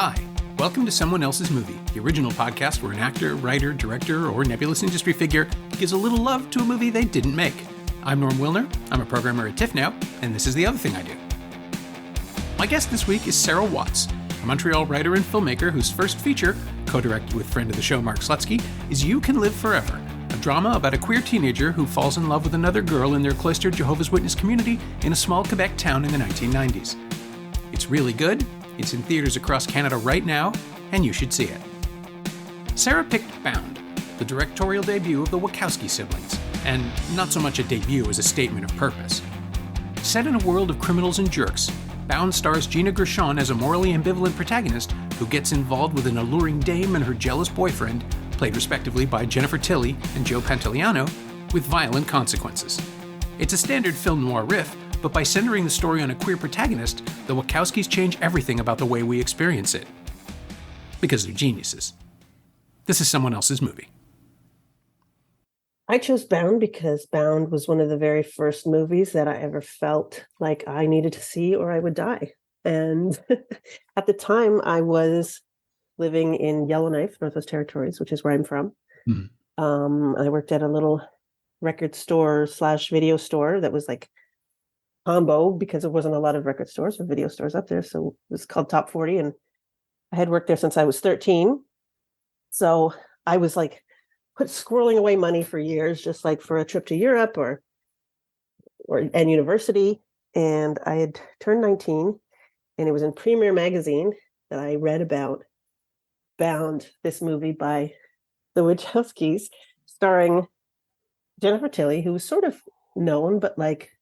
Hi, welcome to Someone Else's Movie, the original podcast where an actor, writer, director, or nebulous industry figure gives a little love to a movie they didn't make. I'm Norm Wilner, I'm a programmer at TIFF now, and this is the other thing I do. My guest this week is Sarah Watts, a Montreal writer and filmmaker whose first feature, co-directed with friend of the show Mark Slutsky, is You Can Live Forever, a drama about a queer teenager who falls in love with another girl in their cloistered Jehovah's Witness community in a small Quebec town in the 1990s. It's really good, it's in theaters across Canada right now, and you should see it. Sarah picked Bound, the directorial debut of the Wachowski siblings, and not so much a debut as a statement of purpose. Set in a world of criminals and jerks, Bound stars Gina Gershon as a morally ambivalent protagonist who gets involved with an alluring dame and her jealous boyfriend, played respectively by Jennifer Tilly and Joe Pantoliano, with violent consequences. It's a standard film noir riff, but by centering the story on a queer protagonist, the Wachowskis change everything about the way we experience it. Because they're geniuses. This is Someone Else's Movie. I chose Bound because Bound was one of the very first movies that I ever felt like I needed to see or I would die. And at the time, I was living in Yellowknife, Northwest Territories, which is where I'm from. I worked at a little record store / video store that was like combo because there wasn't a lot of record stores or video stores up there. So it was called Top 40. And I had worked there since I was 13. So I was like squirreling away money for years, just like for a trip to Europe and university. And I had turned 19 and it was in Premiere Magazine that I read about Bound, this movie by the Wachowskis, starring Jennifer Tilly, who was sort of known, but like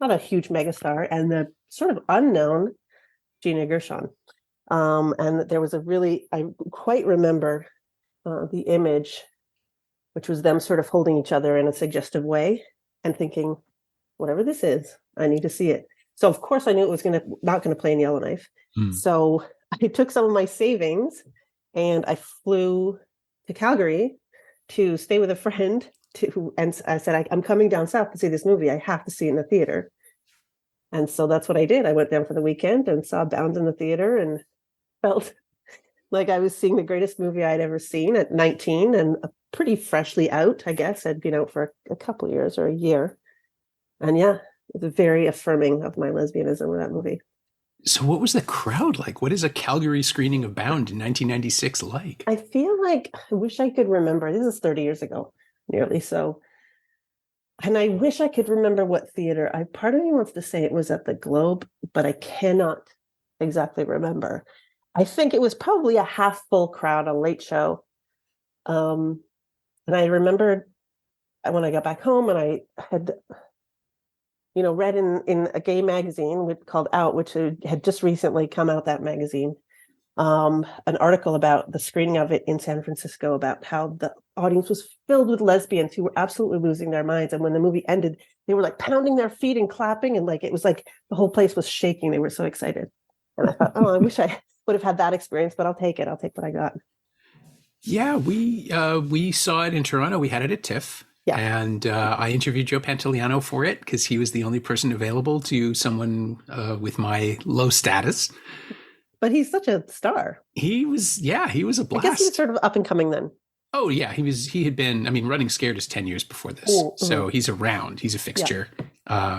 not a huge megastar, and the sort of unknown Gina Gershon. And there was I quite remember the image, which was them sort of holding each other in a suggestive way and thinking, whatever this is, I need to see it. So of course I knew it was not going to play in Yellowknife. So I took some of my savings and I flew to Calgary to stay with a friend and I said, I'm coming down south to see this movie. I have to see it in the theater. And so that's what I did. I went down for the weekend and saw Bound in the theater and felt like I was seeing the greatest movie I'd ever seen at 19 and pretty freshly out, I guess. I'd been out for a couple of years or a year. And yeah, it was very affirming of my lesbianism with that movie. So what was the crowd like? What is a Calgary screening of Bound in 1996 like? I feel like, I wish I could remember. This is 30 years ago, nearly. So, and I wish I could remember what theater. Part of me wants to say it was at the Globe, but I cannot exactly remember. I think it was probably a half full crowd, a late show. And I remember when I got back home and I had, read in a gay magazine called Out, which had just recently come out, that magazine, an article about the screening of it in San Francisco, about how the audience was filled with lesbians who were absolutely losing their minds. And when the movie ended, they were like pounding their feet and clapping. And like, it was like the whole place was shaking. They were so excited. And I thought, I wish I would have had that experience, but I'll take it. I'll take what I got. Yeah, we saw it in Toronto. We had it at TIFF. Yeah. And I interviewed Joe Pantoliano for it because he was the only person available to someone with my low status. But he's such a star. He was a blast. I guess he was sort of up and coming then. Oh, yeah. He had been, Running Scared is 10 years before this. Mm-hmm. So he's around. He's a fixture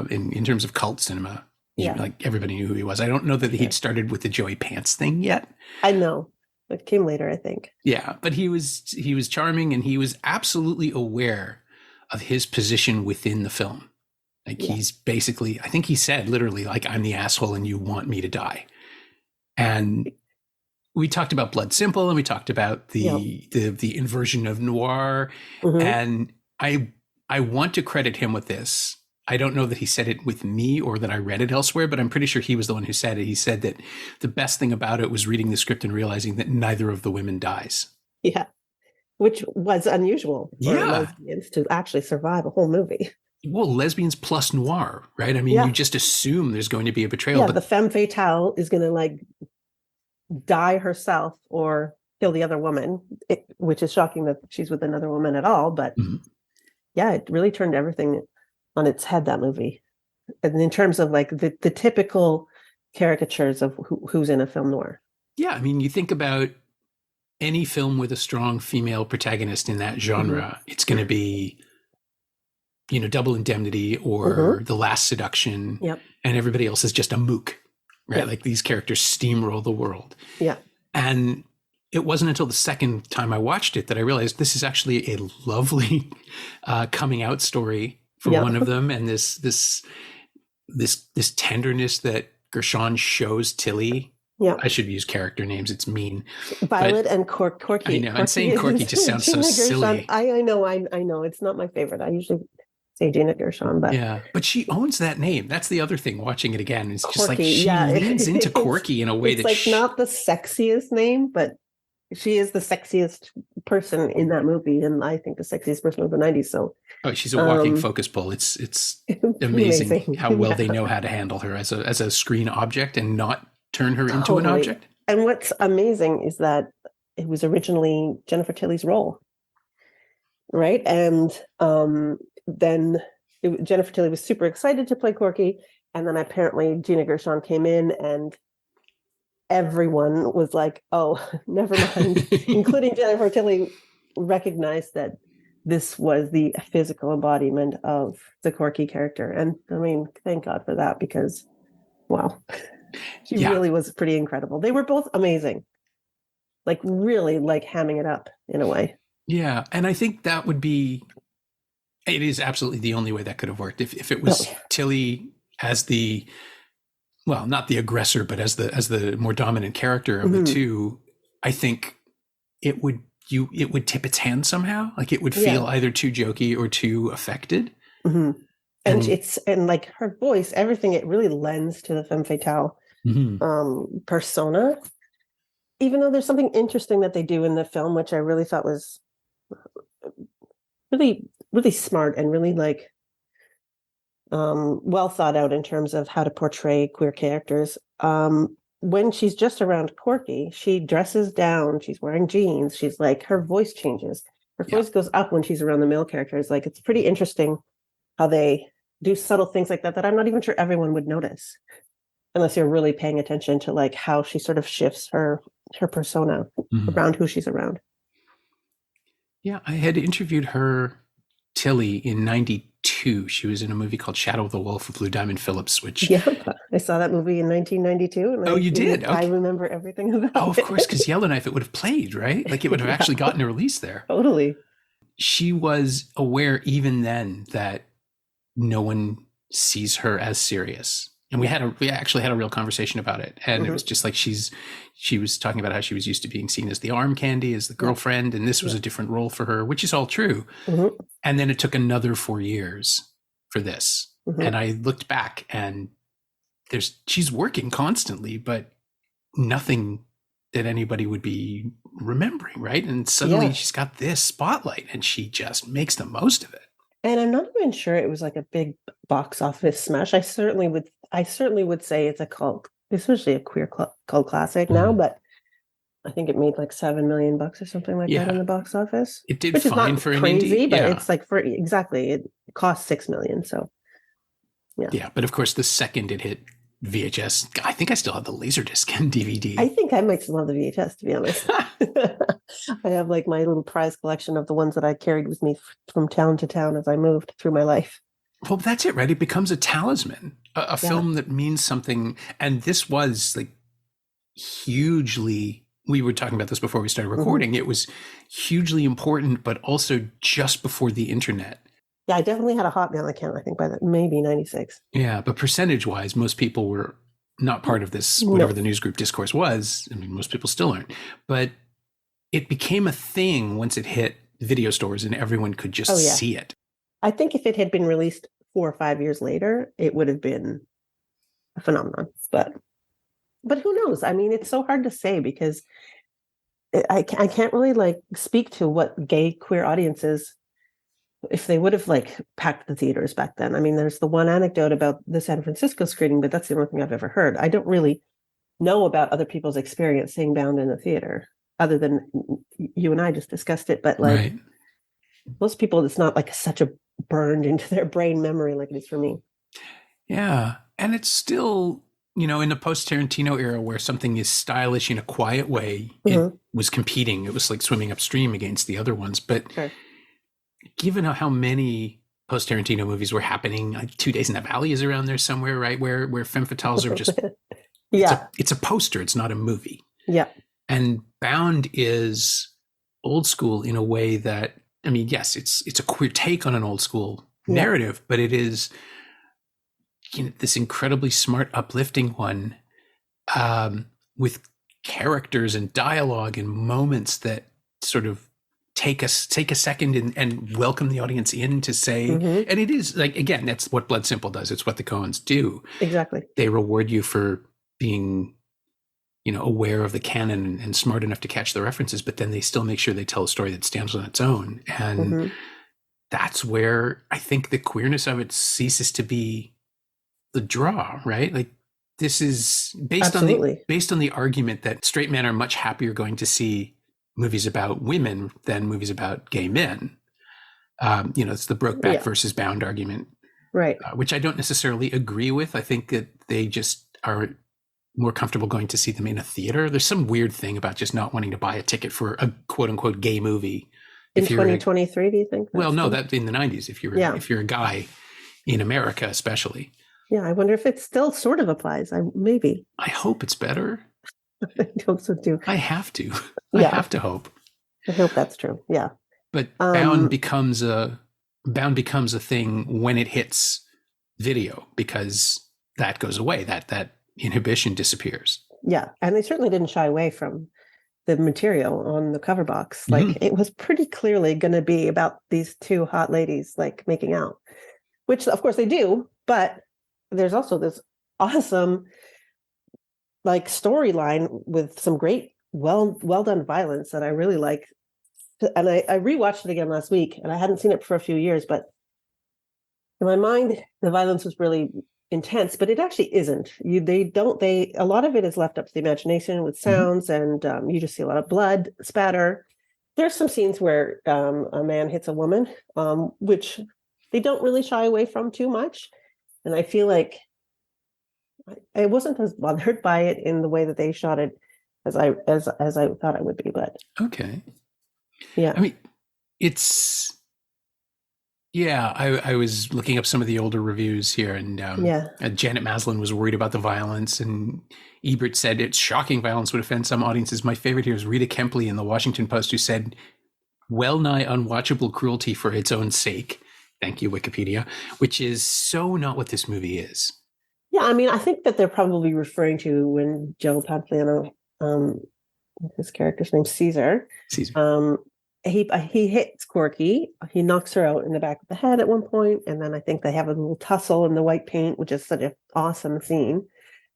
in terms of cult cinema. Like everybody knew who he was. I don't know that he'd started with the Joey Pants thing yet. I know. It came later, I think. Yeah, but he was charming and he was absolutely aware of his position within the film. Like he's basically, I think he said literally, like, I'm the asshole and you want me to die. And we talked about Blood Simple and we talked about the inversion of noir. Mm-hmm. And I want to credit him with this. I don't know that he said it with me or that I read it elsewhere, but I'm pretty sure he was the one who said it. He said that the best thing about it was reading the script and realizing that neither of the women dies. Yeah, which was unusual for lesbians to actually survive a whole movie. Well, lesbians plus noir, right? You just assume there's going to be a betrayal. Yeah, but the femme fatale is going to like die herself or kill the other woman, which is shocking that she's with another woman at all. But yeah, it really turned everything on its head, that movie. And in terms of like the typical caricatures of who's in a film noir. Yeah, I mean, you think about any film with a strong female protagonist in that genre, it's going to be, Double Indemnity or The Last Seduction, Yep. and everybody else is just a mook, right? Yep. Like these characters steamroll the world. Yeah. And it wasn't until the second time I watched it that I realized this is actually a lovely coming out story for one of them, and this tenderness that Gershon shows Tilly. Yeah, I should use character names. It's mean. Violet and Corky. I know. And saying Corky just sounds so silly. I know. It's not my favorite. I usually say Gina Gershon, but yeah. But she owns that name. That's the other thing. Watching it again, it's just like Corky, she leans into Corky in a way it's that's like not the sexiest name, but she is the sexiest person in that movie, and I think the sexiest person of the '90s. So, she's a walking focus pull. It's amazing how well they know how to handle her as a screen object and not turn her into an object. And what's amazing is that it was originally Jennifer Tilly's role, right? And then Jennifer Tilly was super excited to play Corky, and then apparently Gina Gershon came in, and everyone was like, "Oh, never mind," including Jennifer Tilly, recognized that this was the physical embodiment of the Corky character, and I mean, thank God for that, because wow. She really was pretty incredible. They were both amazing. Like really like hamming it up in a way. Yeah. And I think that would be, it is absolutely the only way that could have worked. If it was Tilly as the, well, not the aggressor, but as the more dominant character of the two, I think it would tip its hand somehow. Like it would feel either too jokey or too affected. And like her voice, everything, it really lends to the femme fatale persona, even though there's something interesting that they do in the film, which I really thought was really, really smart and really like well thought out in terms of how to portray queer characters. When she's just around Corky, she dresses down, she's wearing jeans, she's like, her voice changes. Her voice goes up when she's around the male characters. Like, it's pretty interesting how they do subtle things like that I'm not even sure everyone would notice unless you're really paying attention to like how she sort of shifts her persona around who she's around. Yeah, I had interviewed her, Tilly, in '92. She was in a movie called Shadow of the Wolf with Lou Diamond Phillips, which... Yeah, I saw that movie in 1992. And you did? Okay. I remember everything about it. Oh, of course, because Yellowknife, it would have played, right? Like it would have actually gotten a release there. Totally. She was aware even then that no one sees her as serious. And we actually had a real conversation about it. And it was just like she was talking about how she was used to being seen as the arm candy, as the girlfriend, and this was a different role for her, which is all true. And then it took another 4 years for this. And I looked back and she's working constantly, but nothing that anybody would be remembering, right? And suddenly she's got this spotlight and she just makes the most of it. And I'm not even sure it was like a big box office smash. I certainly would say it's a cult, especially a queer cult classic now, but I think it made like $7 million or something like that in the box office. It did fine for an indie, but it's like it cost $6 million. So yeah. But of course, the second it hit VHS, I think I still have the Laserdisc and DVD. I think I might still have the VHS, to be honest. I have like my little prize collection of the ones that I carried with me from town to town as I moved through my life. Well, that's it, right? It becomes a talisman, a film that means something. And this was like hugely, we were talking about this before we started recording. It was hugely important, but also just before the internet. Yeah, I definitely had a Hotmail account, I think, by maybe 96. Yeah, but percentage-wise, most people were not part of this, whatever the newsgroup discourse was. I mean, most people still aren't. But it became a thing once it hit video stores and everyone could just see it. I think if it had been released 4 or 5 years later, it would have been a phenomenon. But who knows? I mean, it's so hard to say because I can't really like speak to what gay queer audiences, if they would have like packed the theaters back then. I mean, there's the one anecdote about the San Francisco screening, but that's the only thing I've ever heard. I don't really know about other people's experience seeing Bound in the theater, other than you and I just discussed it. But like most people, it's not like such a burned into their brain memory like it is for me. Yeah. And it's still in the post-Tarantino era where something is stylish in a quiet way, it was competing. It was like swimming upstream against the other ones. But given how many post-Tarantino movies were happening, like 2 Days in the Valley is around there somewhere, right? Where femme fatales are just, it's a poster. It's not a movie. Yeah. And Bound is old school in a way that, I mean, yes, it's a queer take on an old school narrative, but it is this incredibly smart, uplifting one, with characters and dialogue and moments that sort of take a second and welcome the audience in to say, and it is like, again, that's what Blood Simple does. It's what the Coens do. Exactly. They reward you for being, aware of the canon and smart enough to catch the references, but then they still make sure they tell a story that stands on its own. And that's where I think the queerness of it ceases to be the draw, right? Like, this is based on the argument that straight men are much happier going to see movies about women than movies about gay men. It's the Brokeback versus Bound argument, right? Which I don't necessarily agree with. I think that they just are more comfortable going to see them in a theater. There's some weird thing about just not wanting to buy a ticket for a quote unquote gay movie in 2023. Do you think? Well, no, that in the 90s. If you're a guy in America, especially. Yeah, I wonder if it still sort of applies. Maybe. I hope it's better. I hope so too. I have to. I have to hope. I hope that's true. Yeah. But Bound becomes a thing when it hits video, because that goes away. That inhibition disappears. Yeah, and they certainly didn't shy away from the material on the cover box. Like, it was pretty clearly going to be about these two hot ladies like making out, which of course they do, but there's also this awesome like storyline with some great well done violence that I really like. And I rewatched it again last week, and I hadn't seen it for a few years, but in my mind the violence was really intense, but it actually isn't. A lot of it is left up to the imagination with sounds, and you just see a lot of blood spatter. There's some scenes where a man hits a woman, which they don't really shy away from too much. And I feel like I wasn't as bothered by it in the way that they shot it as I thought I would be. But okay, yeah, I mean, it's I was looking up some of the older reviews here, and Janet Maslin was worried about the violence, and Ebert said it's shocking violence would offend some audiences. My favorite here is Rita Kempley in the Washington Post, who said, well nigh unwatchable cruelty for its own sake. Thank you, Wikipedia, which is so not what this movie is. Yeah, I mean, I think that they're probably referring to when Joe Pantoliano, his character's name Caesar. He hits Corky. He knocks her out in the back of the head at one point, and then I think they have a little tussle in the white paint, which is such an awesome scene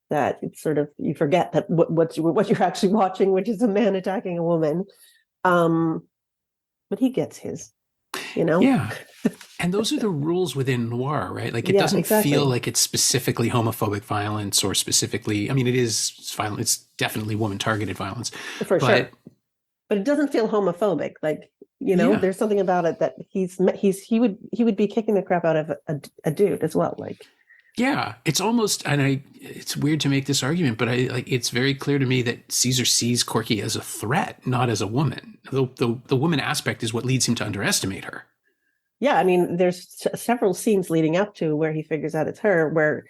that it's sort of, you forget that what you're actually watching, which is a man attacking a woman. But he gets his, Yeah. And those are the rules within noir, right? Like, it doesn't feel like it's specifically homophobic violence or specifically, I mean, it is violent. It's definitely woman-targeted violence. For sure. But it doesn't feel homophobic. Like, there's something about it that he would be kicking the crap out of a dude as well. Like, yeah, it's almost, and it's weird to make this argument, but it's very clear to me that Caesar sees Corky as a threat, not as a woman. The woman aspect is what leads him to underestimate her. Yeah, I mean, there's several scenes leading up to where he figures out it's her, where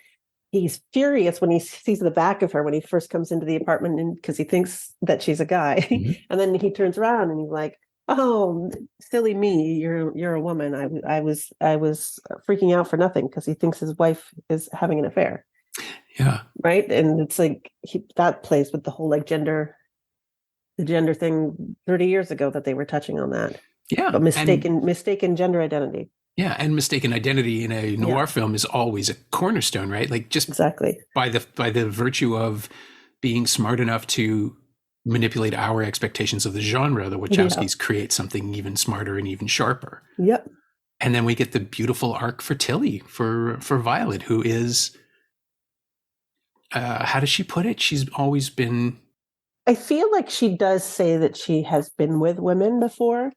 he's furious when he sees the back of her when he first comes into the apartment, and because he thinks that she's a guy. And then he turns around and he's like, oh, silly me, you're a woman. I was freaking out for nothing, because he thinks his wife is having an affair. Yeah. Right. And it's like that plays with the whole like the gender thing 30 years ago that they were touching on that. Yeah. But mistaken gender identity. Yeah. And mistaken identity in a noir film is always a cornerstone, right? Like, just exactly by the virtue of being smart enough to manipulate our expectations of the genre, the Wachowskis create something even smarter and even sharper. Yep. And then we get the beautiful arc for Tilly, for Violet, who is, how does she put it? She's always been... I feel like she does say that she has been with women before,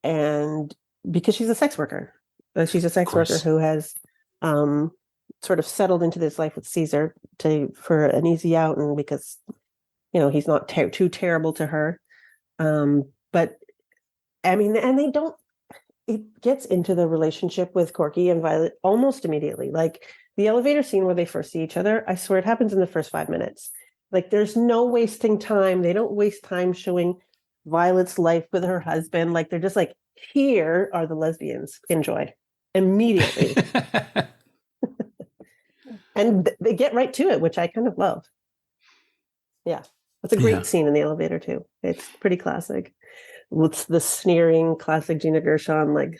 and because she's a sex worker. She's a sex worker who has sort of settled into this life with Caesar for an easy out, and because he's not too terrible to her. But I mean, and they don't. It gets into the relationship with Corky and Violet almost immediately. Like the elevator scene where they first see each other, I swear it happens in the first 5 minutes. Like there's no wasting time. They don't waste time showing Violet's life with her husband. Like they're just like, here are the lesbians. Enjoy immediately. And they get right to it, which I kind of love. Yeah. It's a great scene in the elevator too. It's pretty classic. With the sneering classic Gina Gershon, like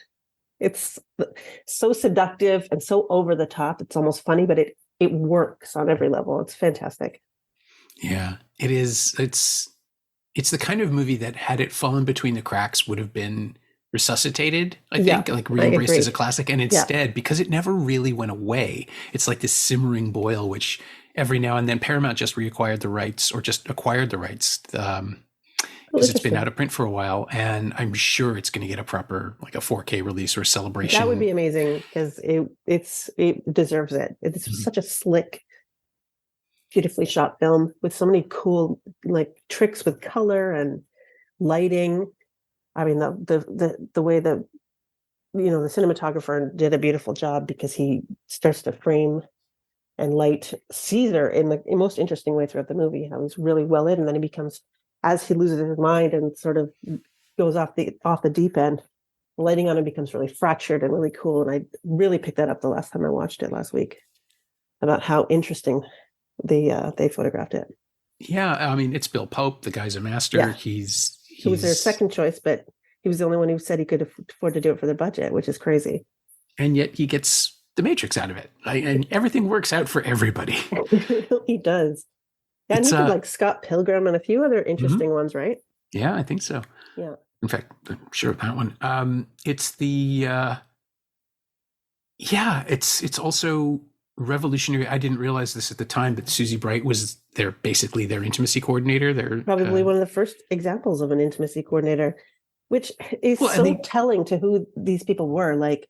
it's so seductive and so over the top. It's almost funny, but it works on every level. It's fantastic. Yeah, it is. It's the kind of movie that, had it fallen between the cracks, would have been resuscitated, I think, like re-embraced as a classic. And instead, because it never really went away, it's like this simmering boil, which every now and then Paramount just reacquired the rights, or just acquired the rights, because it's been out of print for a while, and I'm sure it's going to get a proper, like a 4K release or a celebration. That would be amazing, because it deserves it. It's such a slick, beautifully shot film with so many cool like tricks with color and lighting. I mean, the way the cinematographer did a beautiful job, because he starts to frame and light Caesar in the most interesting way throughout the movie. How he's really well in, and then he becomes, as he loses his mind and sort of goes off the deep end, lighting on him becomes really fractured and really cool. And I really picked that up the last time I watched it last week, about how interesting they photographed it. Yeah, I mean, it's Bill Pope. The guy's a master. Yeah. He was their second choice, but he was the only one who said he could afford to do it for the budget, which is crazy. And yet he gets The Matrix out of it. And everything works out for everybody. He does. Yeah, and he did like Scott Pilgrim and a few other interesting ones, right? Yeah, I think so. Yeah. In fact, I'm sure of that one. It's it's also revolutionary. I didn't realize this at the time, but Susie Bright was basically their intimacy coordinator. They're probably one of the first examples of an intimacy coordinator, which is telling to who these people were. Like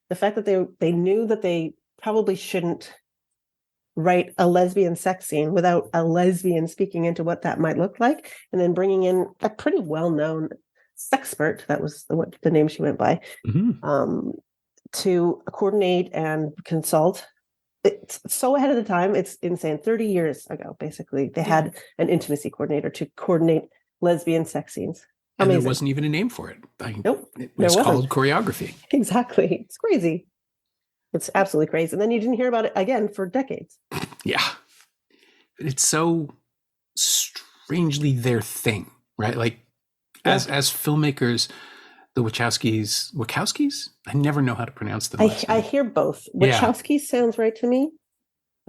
the fact that they knew that they probably shouldn't write a lesbian sex scene without a lesbian speaking into what that might look like, and then bringing in a pretty well-known sexpert, that was the name she went by, to coordinate and consult. It's so ahead of the time. It's insane. 30 years ago, basically, they had an intimacy coordinator to coordinate lesbian sex scenes. Amazing. And there wasn't even a name for it. Nope. It was called choreography. Exactly. It's crazy. It's absolutely crazy. And then you didn't hear about it again for decades. Yeah. It's so strangely their thing, right? Like as filmmakers, the Wachowskis? I never know how to pronounce them. I hear both. Wachowskis sounds right to me.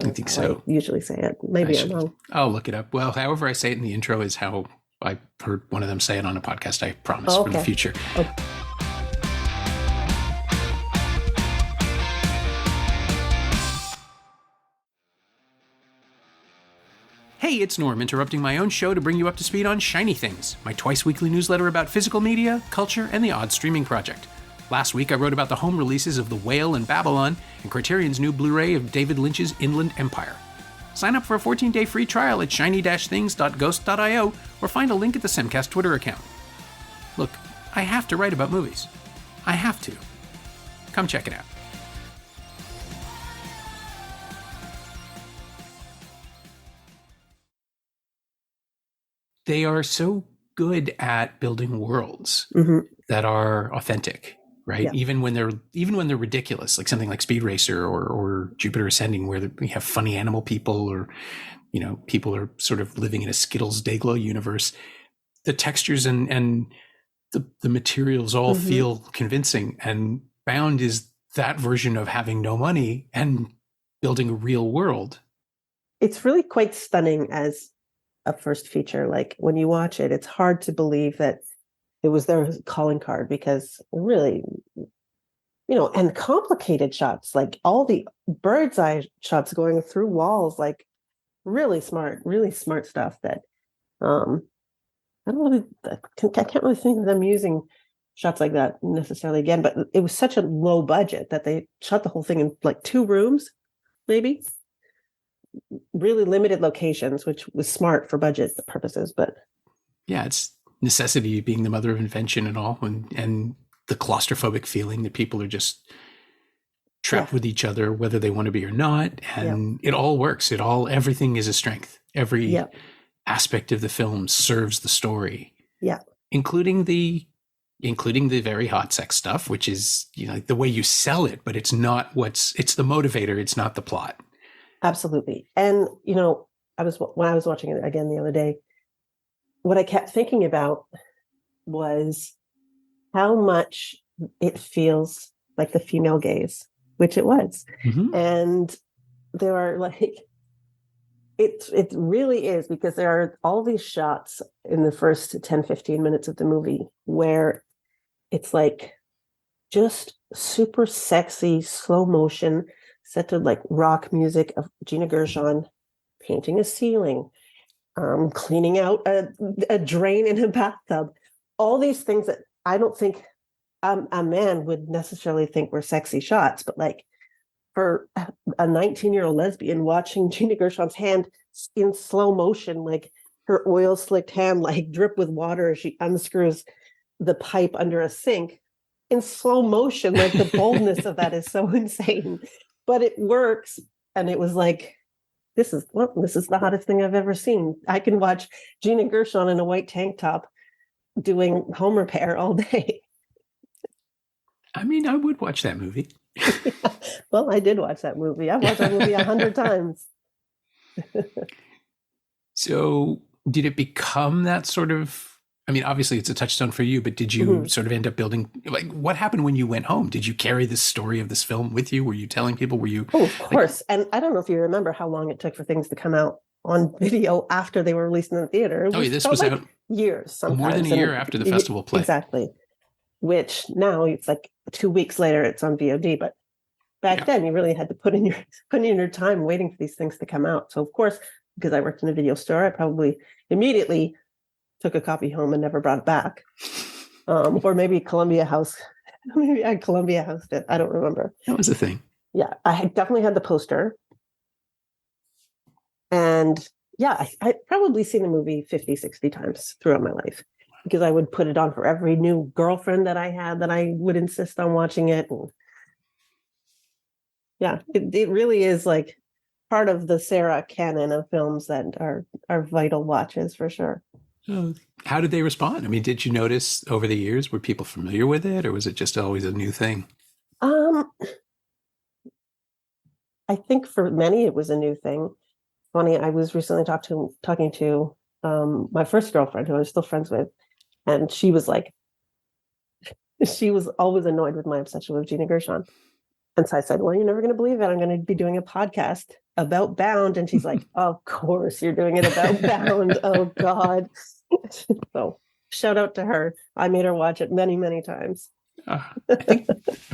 I think so. I usually say it. Maybe I'm wrong. I'll look it up. Well, however I say it in the intro is how I heard one of them say it on a podcast, I promise, for the future. Oh. Hey, it's Norm, interrupting my own show to bring you up to speed on Shiny Things, my twice-weekly newsletter about physical media, culture, and the odd streaming project. Last week, I wrote about the home releases of The Whale and Babylon, and Criterion's new Blu-ray of David Lynch's Inland Empire. Sign up for a 14-day free trial at shiny-things.ghost.io, or find a link at the Semcast Twitter account. Look, I have to write about movies. I have to. Come check it out. They are so good at building worlds that are authentic, right? Yeah. Even when they're ridiculous, like something like Speed Racer or Jupiter Ascending, where we have funny animal people, or people are sort of living in a Skittles Dayglow universe. The textures and the materials all feel convincing, and Bound is that version of having no money and building a real world. It's really quite stunning as a first feature. Like when you watch it, it's hard to believe that it was their calling card, because really, and complicated shots, like all the bird's eye shots going through walls, like really smart stuff that I can't really think of them using shots like that necessarily again, but it was such a low budget that they shot the whole thing in like 2 rooms maybe. Really limited locations, which was smart for budget purposes, but yeah, it's necessity being the mother of invention and all, and the claustrophobic feeling that people are just trapped with each other, whether they want to be or not. And it all works. Everything is a strength. Every aspect of the film serves the story. Yeah. Including the very hot sex stuff, which is, the way you sell it, but it's not it's the motivator. It's not the plot. Absolutely. And, when I was watching it again the other day, what I kept thinking about was how much it feels like the female gaze, which it was. Mm-hmm. And there are it really is, because there are all these shots in the first 10, 15 minutes of the movie where it's like just super sexy, slow motion, set to like rock music of Gina Gershon painting a ceiling, cleaning out a drain in a bathtub. All these things that I don't think a man would necessarily think were sexy shots, but like for a 19-year-old lesbian watching Gina Gershon's hand in slow motion, like her oil slicked hand, like drip with water as she unscrews the pipe under a sink in slow motion, like the boldness of that is so insane, but it works. And it was like, this is the hottest thing I've ever seen. I can watch Gina Gershon in a white tank top doing home repair all day. I mean, I would watch that movie. Yeah. Well, I did watch that movie. I've watched that movie 100 times. So did it become that sort of, I mean, obviously it's a touchstone for you, but did you sort of end up building, like, what happened when you went home? Did you carry the story of this film with you? Were you telling people? Were you? Oh, of course. And I don't know if you remember how long it took for things to come out on video after they were released in the theater. This was out years, sometimes. More than a year after the festival play. Exactly. Which now it's like 2 weeks later, it's on VOD. But back then, you really had to put in your time waiting for these things to come out. So of course, because I worked in a video store, I probably immediately took a copy home and never brought it back. Or maybe Columbia House. Maybe I Columbia House did. I don't remember. That was the thing. Yeah, I definitely had the poster. And yeah, I'd probably seen the movie 50, 60 times throughout my life, because I would put it on for every new girlfriend that I had that I would insist on watching it. And yeah, it really is like part of the Sarah canon of films that are vital watches for sure. So how did they respond? I mean, did you notice over the years, were people familiar with it, or was it just always a new thing? I think for many it was a new thing. Funny, I was recently talking to my first girlfriend, who I was still friends with, and she was always annoyed with my obsession with Gina Gershon. And so I said, well, you're never going to believe it. I'm going to be doing a podcast about Bound. And she's like, of course you're doing it about Bound. Oh, God. So shout out to her. I made her watch it many, many times. I'm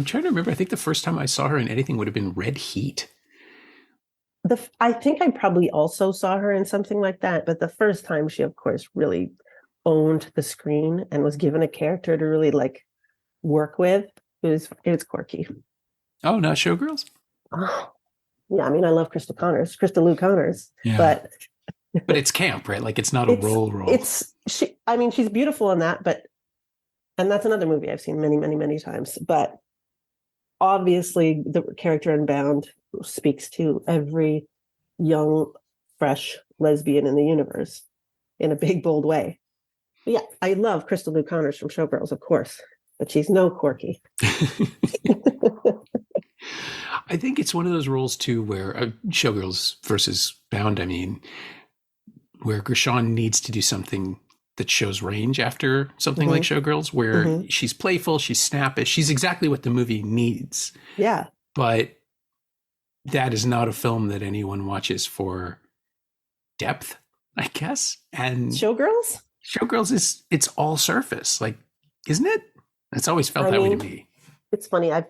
trying to remember. I think the first time I saw her in anything would have been Red Heat. I think I probably also saw her in something like that. But the first time she, of course, really owned the screen and was given a character to really like work with. It was quirky. Oh, not Showgirls? Oh, yeah, I mean, I love Crystal Lou Connors, but it's camp, right? Like it's not a role. She's beautiful in that, and that's another movie I've seen many, many, many times. But obviously, the character in Bound speaks to every young, fresh lesbian in the universe in a big, bold way. But yeah, I love Crystal Lou Connors from Showgirls, of course, but she's no Corky. I think it's one of those roles too where Showgirls versus Bound, I mean, where Gershon needs to do something that shows range after something like Showgirls, where she's playful, she's snappish, she's exactly what the movie needs. Yeah. But that is not a film that anyone watches for depth, I guess. And Showgirls it's all surface, like, isn't it? It's always felt that way to me. It's funny. I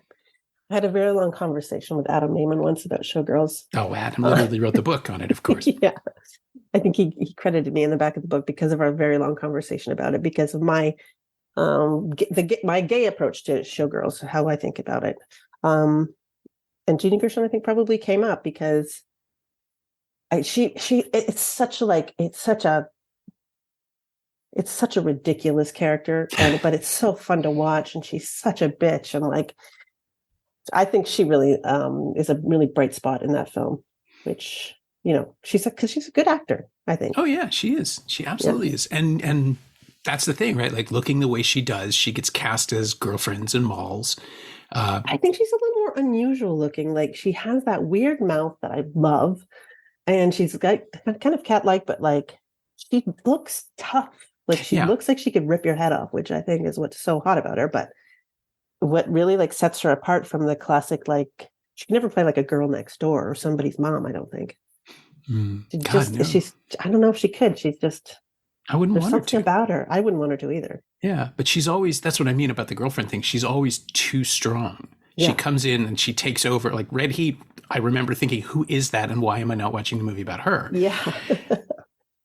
had a very long conversation with Adam Naiman once about Showgirls. Oh, Adam literally wrote the book on it, of course. Yeah. I think he credited me in the back of the book because of our very long conversation about it, because of my my gay approach to Showgirls, how I think about it. And Gina Gershon, I think, probably came up because it's such a ridiculous character, but it's so fun to watch, and she's such a bitch, and like I think she really is a really bright spot in that film, which because she's a good actor, I think. Oh yeah, she is. She absolutely is, and that's the thing, right? Like looking the way she does, she gets cast as girlfriends in malls. I think she's a little more unusual looking. Like she has that weird mouth that I love, and she's got kind of cat-like, but like she looks tough. Like she looks like she could rip your head off, which I think is what's so hot about her. But what really like sets her apart from the classic, like she can never play like a girl next door or somebody's mom, I don't think. She's I don't know if she could. She's just I wouldn't want her to. There's something about her. I wouldn't want her to either. Yeah, but she's always, that's what I mean about the girlfriend thing. She's always too strong. Yeah. She comes in and she takes over. Like Red Heat, I remember thinking, who is that and why am I not watching the movie about her? Yeah.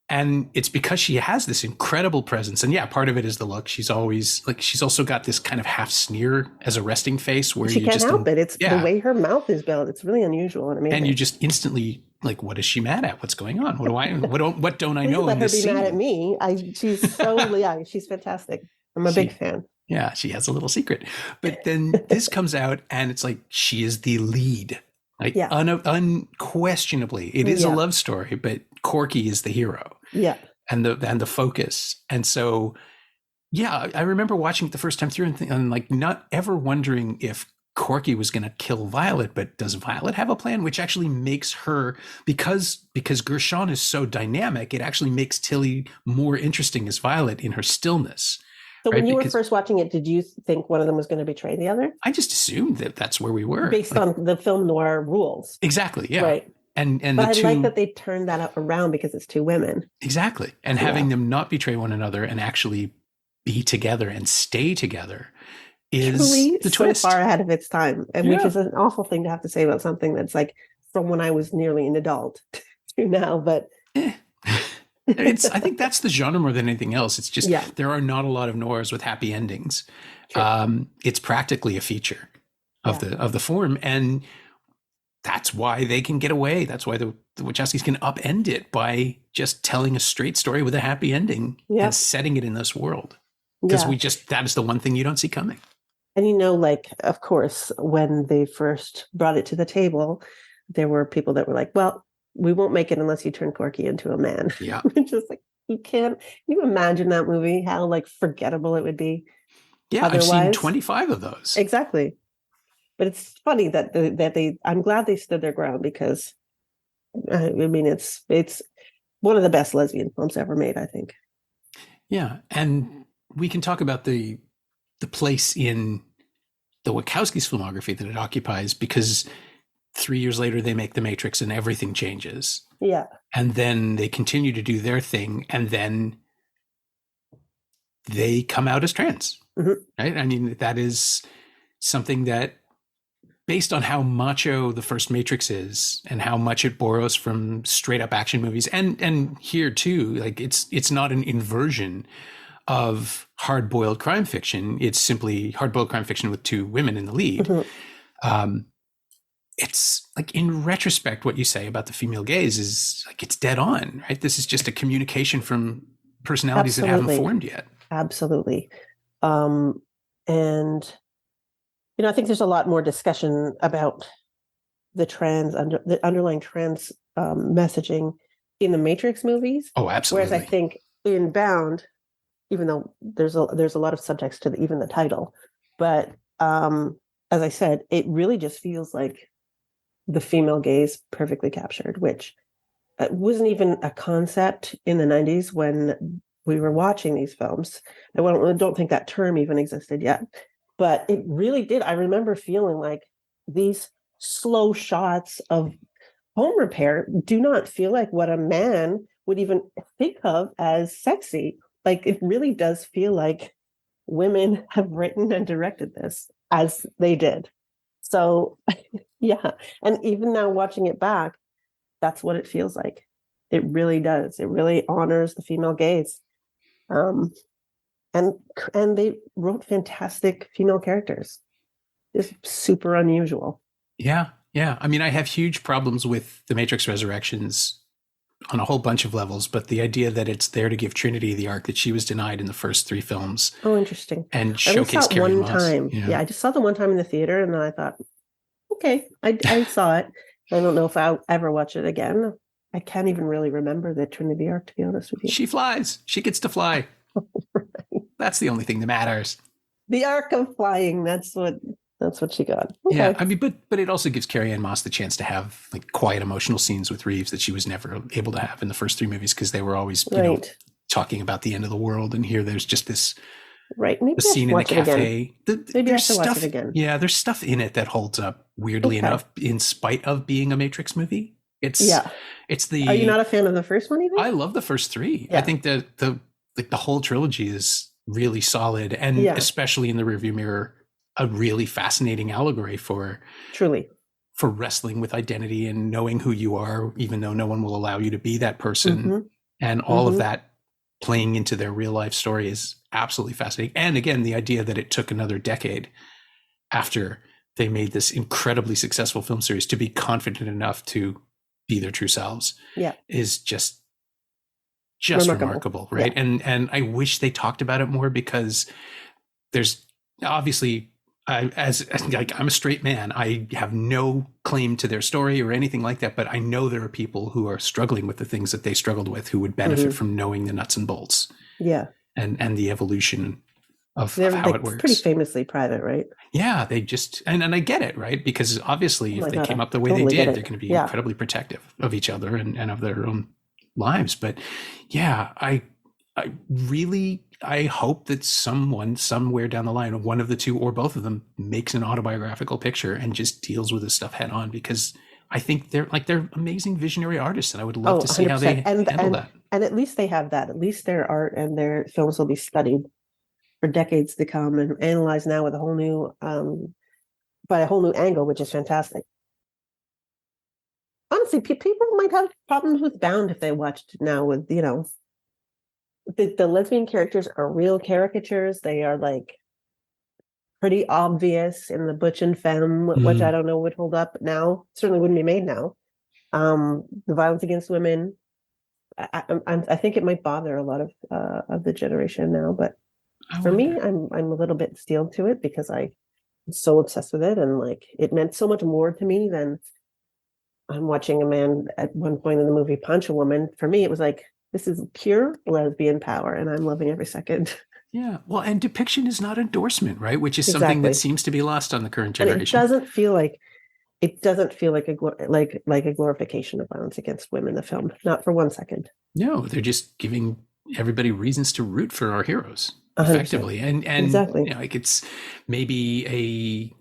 And it's because she has this incredible presence. And yeah, part of it is the look. She's always like, she's also got this kind of half sneer as a resting face where she can't help it. It's the way her mouth is built. It's really unusual and amazing. And you just instantly like, what is she mad at? What's going on? What don't I know in this scene? Let her be mad at me. She's so she's fantastic. I'm a big fan. Yeah, she has a little secret. But then this comes out and it's like she is the lead. Like unquestionably. It is a love story, but Corky is the hero. Yeah. And the focus. And so I remember watching it the first time through and like not ever wondering if Corky was going to kill Violet, but does Violet have a plan? Which actually makes her, because Gershon is so dynamic, it actually makes Tilly more interesting as Violet in her stillness. So when you were first watching it, did you think one of them was going to betray the other? I just assumed that that's where we were. Based on the film noir rules. Exactly, yeah. Right. And but I like that they turned that around because it's two women. Exactly. And having them not betray one another and actually be together and stay together is truly the twist. So far ahead of its time, and which is an awful thing to have to say about something that's like from when I was nearly an adult to now. But I think that's the genre more than anything else. It's just there are not a lot of noirs with happy endings. It's practically a feature of the form, and that's why they can get away. That's why the Wachowskis can upend it by just telling a straight story with a happy ending and setting it in this world. Because that is the one thing you don't see coming. And like, of course, when they first brought it to the table, there were people that were like, well, we won't make it unless you turn Corky into a man. Yeah. Just like, can you imagine that movie? How like forgettable it would be. Yeah, otherwise. I've seen 25 of those. Exactly. But it's funny that I'm glad they stood their ground because I mean, it's one of the best lesbian films ever made, I think. Yeah. And we can talk about the place in the Wachowskis filmography that it occupies, because 3 years later they make The Matrix and everything changes. Yeah. And then they continue to do their thing, and then they come out as trans. Mm-hmm. Right? I mean, that is something that, based on how macho the first Matrix is and how much it borrows from straight up action movies, and here too, like it's not an inversion of hard-boiled crime fiction. It's simply hard-boiled crime fiction with two women in the lead. Mm-hmm. It's like, in retrospect, what you say about the female gaze is like, it's dead on, right? This is just a communication from personalities that haven't formed yet. Absolutely. And I think there's a lot more discussion about the underlying trans messaging in the Matrix movies. Oh, absolutely. Whereas I think in Bound, even though there's a lot of subtext to even the title, but as I said, it really just feels like the female gaze perfectly captured, which wasn't even a concept in the 90s when we were watching these films. I don't think that term even existed yet, but it really did. I remember feeling like these slow shots of home repair do not feel like what a man would even think of as sexy. Like, it really does feel like women have written and directed this as they did. So, yeah. And even now watching it back, that's what it feels like. It really does. It really honors the female gaze. And they wrote fantastic female characters. Just super unusual. Yeah. Yeah. I mean, I have huge problems with The Matrix Resurrections on a whole bunch of levels, but the idea that it's there to give Trinity the arc that she was denied in the first 3 films. Oh, interesting. And I only saw showcase it Carrie one Moss. time. Yeah, I just saw the one time in the theater, and then I thought, okay, I saw it. I don't know if I'll ever watch it again. I can't even really remember the Trinity arc, to be honest with you. She flies. She gets to fly. Right. That's the only thing that matters. The arc of flying. That's what she got. Okay. Yeah, I mean, but it also gives Carrie Ann Moss the chance to have like quiet emotional scenes with Reeves that she was never able to have in the first 3 movies because they were always, you know, talking about the end of the world. And here there's just this maybe the scene in the cafe. Maybe I should watch it again. Yeah, there's stuff in it that holds up weirdly enough, in spite of being a Matrix movie. It's the. Are you not a fan of the first one even? I love the first 3. Yeah. I think that the whole trilogy is really solid, and especially in the rearview mirror, a really fascinating allegory for wrestling with identity and knowing who you are, even though no one will allow you to be that person. And all of that playing into their real life story is absolutely fascinating. And again, the idea that it took another decade after they made this incredibly successful film series to be confident enough to be their true selves is just remarkable, right? Yeah. And I wish they talked about it more, because there's obviously, I'm a straight man. I have no claim to their story or anything like that, but I know there are people who are struggling with the things that they struggled with who would benefit from knowing the nuts and bolts. Yeah. And the evolution of how it works. Pretty famously private, right? Yeah, they just, and I get it, right? Because obviously if they came up the way they did, they're going to be incredibly protective of each other and of their own lives. But yeah, I really hope that someone somewhere down the line, one of the two or both of them, makes an autobiographical picture and just deals with this stuff head on, because I think they're amazing visionary artists, and I would love to see 100%. How they handle that. And at least they have that. At least their art and their films will be studied for decades to come and analyzed now with a whole new, by a whole new angle, which is fantastic. Honestly, people might have problems with Bound if they watched it now with, you know, the lesbian characters are real caricatures. They are like pretty obvious in the butch and femme, which I don't know would hold up now. Certainly wouldn't be made now. The violence against women, I think it might bother a lot of the generation now. But for me, I'm a little bit steeled to it because I'm so obsessed with it, and like it meant so much more to me than I'm watching a man at one point in the movie punch a woman. For me, it was like, this is pure lesbian power, and I'm loving every second. Yeah. Well, and depiction is not endorsement, right? Which is something that seems to be lost on the current generation. And it doesn't feel like a glorification of violence against women in the film. Not for 1 second. No, they're just giving everybody reasons to root for our heroes effectively. 100%. And exactly. You know, like it's maybe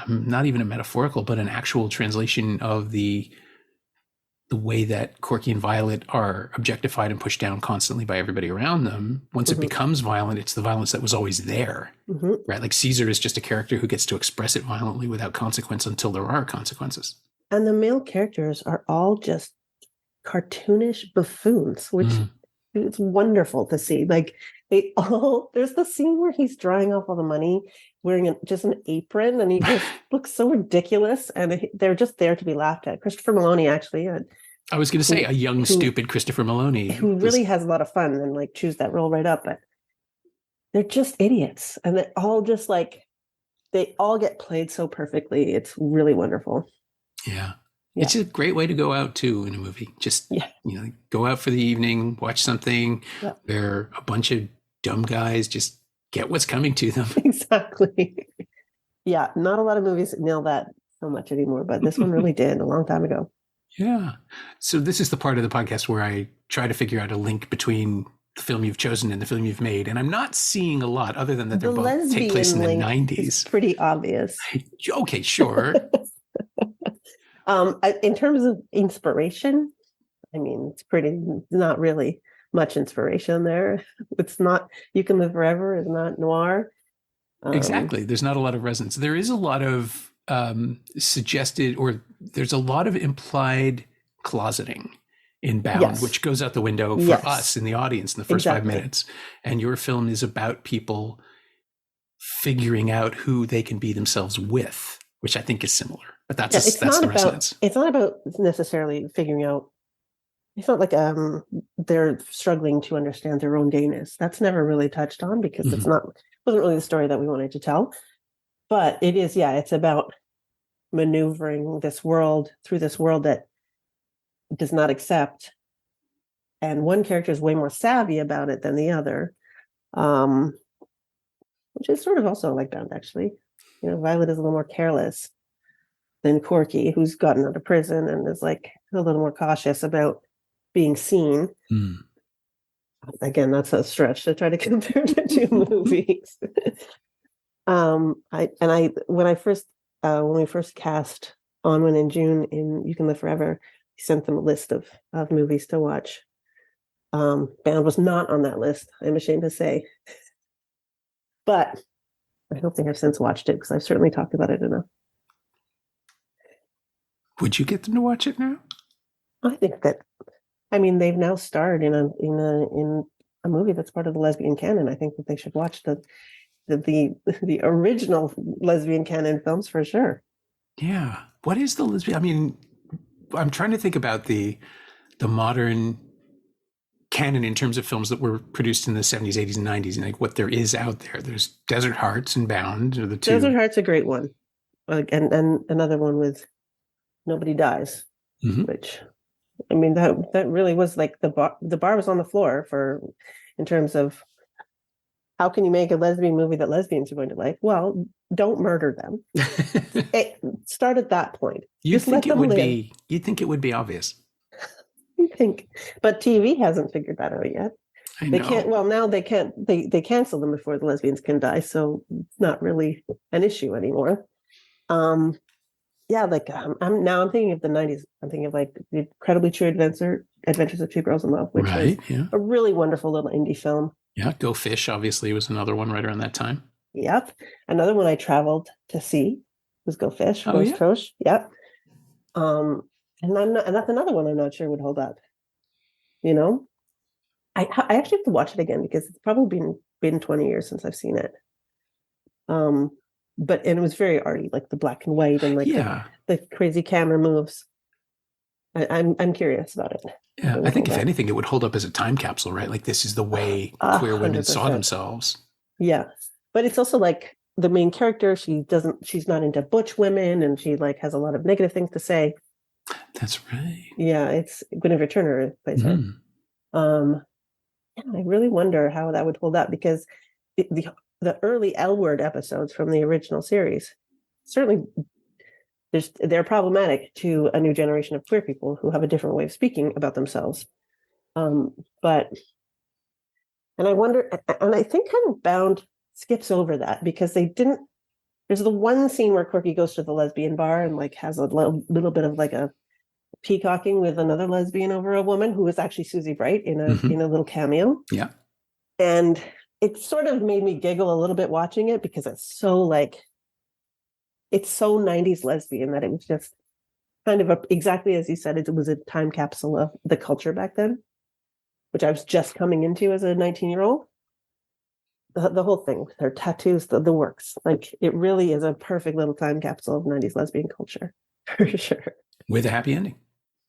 not even a metaphorical, but an actual translation of the way that Corky and Violet are objectified and pushed down constantly by everybody around them. Once it becomes violent, it's the violence that was always there, right? Like Caesar is just a character who gets to express it violently without consequence until there are consequences. And the male characters are all just cartoonish buffoons, which it's wonderful to see. Like there's the scene where he's drying off all the money wearing just an apron, and he just looks so ridiculous, and they're just there to be laughed at. Christopher Maloney, actually. I was going to say a young, stupid Christopher Maloney. Who really has a lot of fun and like chews that role right up, but they're just idiots. And they all get played so perfectly. It's really wonderful. Yeah. It's a great way to go out too in a movie. Just, go out for the evening, watch something where a bunch of dumb guys just get what's coming to them. Exactly. Yeah. Not a lot of movies nail that so much anymore, but this one really did a long time ago. Yeah. So this is the part of the podcast where I try to figure out a link between the film you've chosen and the film you've made. And I'm not seeing a lot other than that they're both take place in the 90s. It's pretty obvious. Okay, sure. In terms of inspiration, I mean, it's not really much inspiration there. It's not, You Can Live Forever is not noir. Exactly. There's not a lot of resonance. There is a lot of suggested, or there's a lot of implied closeting in Bound, which goes out the window for us in the audience in the first 5 minutes. And your film is about people figuring out who they can be themselves with which I think is similar. But Yeah, that's the resonance. It's not about necessarily figuring out. It's not like they're struggling to understand their own gayness. That's never really touched on because it wasn't really the story that we wanted to tell. But it is, it's about maneuvering this world through this world that does not accept. And one character is way more savvy about it than the other, which is sort of also like Bound, actually. Violet is a little more careless than Corky, who's gotten out of prison and is like a little more cautious about being seen. Again, that's a stretch to try to compare the two movies. When we first cast Onwin and June in You Can Live Forever, we sent them a list of movies to watch. Bound was not on that list, I'm ashamed to say. But I hope they have since watched it because I've certainly talked about it enough. Would you get them to watch it now? I think that, they've now starred in a movie that's part of the lesbian canon. I think that they should watch the original lesbian canon films for sure. Yeah. What is the lesbian? I'm trying to think about the modern canon in terms of films that were produced in the 70s, 80s, and 90s, and like what there is out there. There's Desert Hearts and Bound are the two. Desert Hearts a great one. And another one with Nobody Dies, which that really was like the bar was on the floor in terms of how can you make a lesbian movie that lesbians are going to like? Well, don't murder them. It start at that point. You'd think it would be obvious. You think, but TV hasn't figured that out yet. They can't. Well, now they can't. They cancel them before the lesbians can die, so it's not really an issue anymore. I'm thinking of the 90s. I'm thinking of like The Incredibly True Adventures of Two Girls in Love, which was a really wonderful little indie film. Yeah, Go Fish obviously was another one right around that time. Yep, another one I traveled to see was Go Fish. Trosh. Yep. And that's another one I'm not sure would hold up. I actually have to watch it again because it's probably been 20 years since I've seen it. But it was very arty, like the black and white and like the crazy camera moves. I'm curious about it. Yeah, I think if anything, it would hold up as a time capsule, right? Like this is the way queer women saw themselves. Yeah, but it's also like the main character. She's not into butch women, and she like has a lot of negative things to say. That's right. Yeah, it's Guinevere Turner plays her. I really wonder how that would hold up because the early L Word episodes from the original series certainly they're problematic to a new generation of queer people who have a different way of speaking about themselves. And I wonder, and I think kind of Bound skips over that because they didn't. There's the one scene where Corky goes to the lesbian bar and like has a little bit of like a peacocking with another lesbian over a woman who is actually Susie Bright in a little cameo. Yeah. And it sort of made me giggle a little bit watching it because it's so 90s lesbian that it was just kind of exactly as you said, it was a time capsule of the culture back then, which I was just coming into as a 19-year-old. The whole thing with her tattoos, the works, like it really is a perfect little time capsule of 90s lesbian culture for sure. With a happy ending.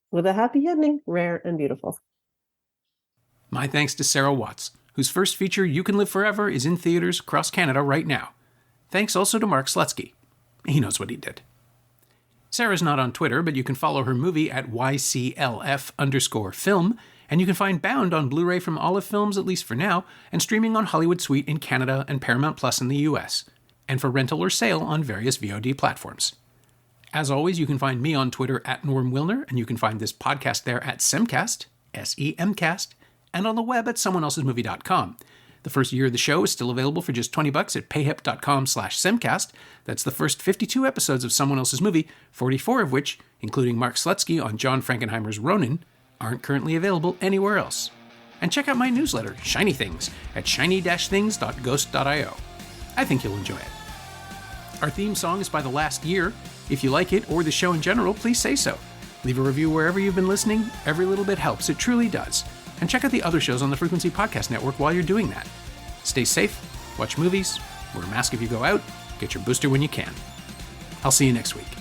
With a happy ending, rare and beautiful. My thanks to Sarah Watts, whose first feature, You Can Live Forever, is in theaters across Canada right now. Thanks also to Mark Slutsky. He knows what he did. Sarah's not on Twitter, but you can follow her movie at YCLF_film, and you can find Bound on Blu-ray from Olive Films, at least for now, and streaming on Hollywood Suite in Canada and Paramount Plus in the US, and for rental or sale on various VOD platforms. As always, you can find me on Twitter at Norm Wilner, and you can find this podcast there at Semcast, SEMcast, and on the web at someoneelsesmovie.com. The first year of the show is still available for just $20 at payhip.com/Semcast. That's the first 52 episodes of Someone Else's Movie, 44 of which, including Mark Slutsky on John Frankenheimer's Ronin, aren't currently available anywhere else. And check out my newsletter, Shiny Things, at shiny-things.ghost.io. I think you'll enjoy it. Our theme song is by The Last Year. If you like it, or the show in general, please say so. Leave a review wherever you've been listening. Every little bit helps. It truly does. And check out the other shows on the Frequency Podcast Network while you're doing that. Stay safe, watch movies, wear a mask if you go out, get your booster when you can. I'll see you next week.